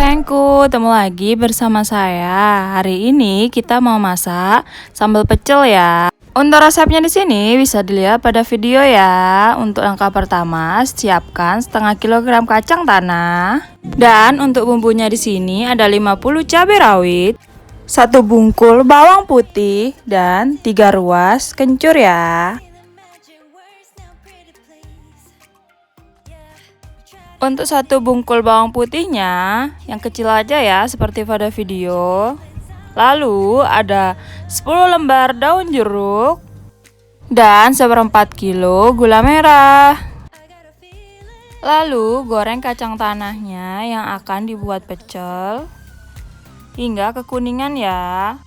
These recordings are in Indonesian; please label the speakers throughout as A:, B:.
A: sayangku, ketemu lagi bersama saya. Hari ini kita mau masak sambal pecel ya. Untuk resepnya di sini bisa dilihat pada video ya. Untuk langkah pertama, siapkan setengah kilogram kacang tanah. Dan untuk bumbunya di sini ada 50 cabai rawit, 1 bungkul bawang putih, dan 3 ruas kencur ya. Untuk 1 bungkul bawang putihnya, yang kecil aja ya, seperti pada video. Lalu ada 10 lembar daun jeruk dan 1/4 kilo gula merah. Lalu goreng kacang tanahnya yang akan dibuat pecel hingga kekuningan ya.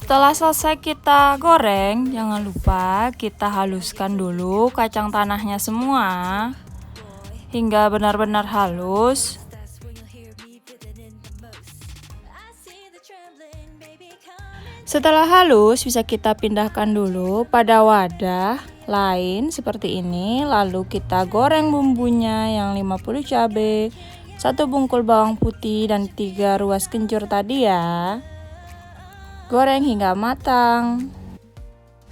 A: Setelah selesai kita goreng, jangan lupa kita haluskan dulu kacang tanahnya semua hingga benar-benar halus. Setelah halus, bisa kita pindahkan dulu pada wadah lain seperti ini. Lalu kita goreng bumbunya yang 50 cabai, 1 bungkul bawang putih, dan 3 ruas kencur tadi ya. Goreng hingga matang.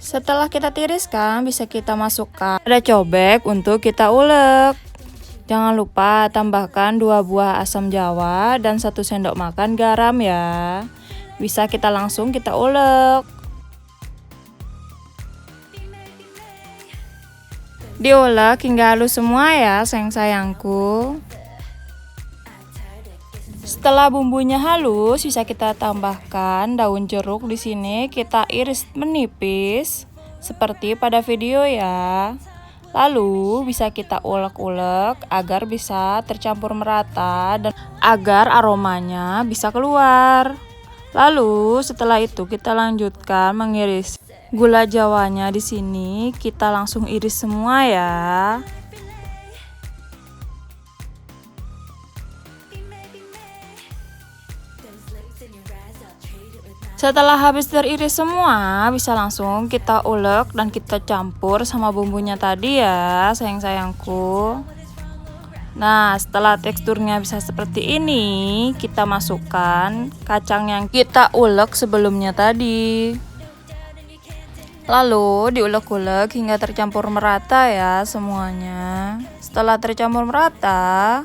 A: Setelah kita tiriskan, bisa kita masukkan ada cobek untuk kita ulek. Jangan lupa tambahkan 2 buah asam jawa dan 1 sendok makan garam ya. Bisa kita langsung kita ulek. Diulek hingga halus semua ya sayang-sayangku. Setelah bumbunya halus, bisa kita tambahkan daun jeruk di sini. Kita iris menipis seperti pada video ya. Lalu bisa kita ulek-ulek agar bisa tercampur merata dan agar aromanya bisa keluar. Lalu setelah itu kita lanjutkan mengiris gula jawanya di sini. Kita langsung iris semua ya. Setelah habis teriris semua, bisa langsung kita ulek dan kita campur sama bumbunya tadi ya, sayang-sayangku. Nah, setelah teksturnya bisa seperti ini, kita masukkan kacang yang kita ulek sebelumnya tadi. Lalu diulek-ulek hingga tercampur merata ya semuanya. Setelah tercampur merata,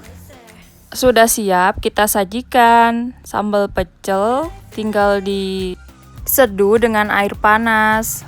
A: sudah siap kita sajikan sambal pecel. Tinggal diseduh dengan air panas.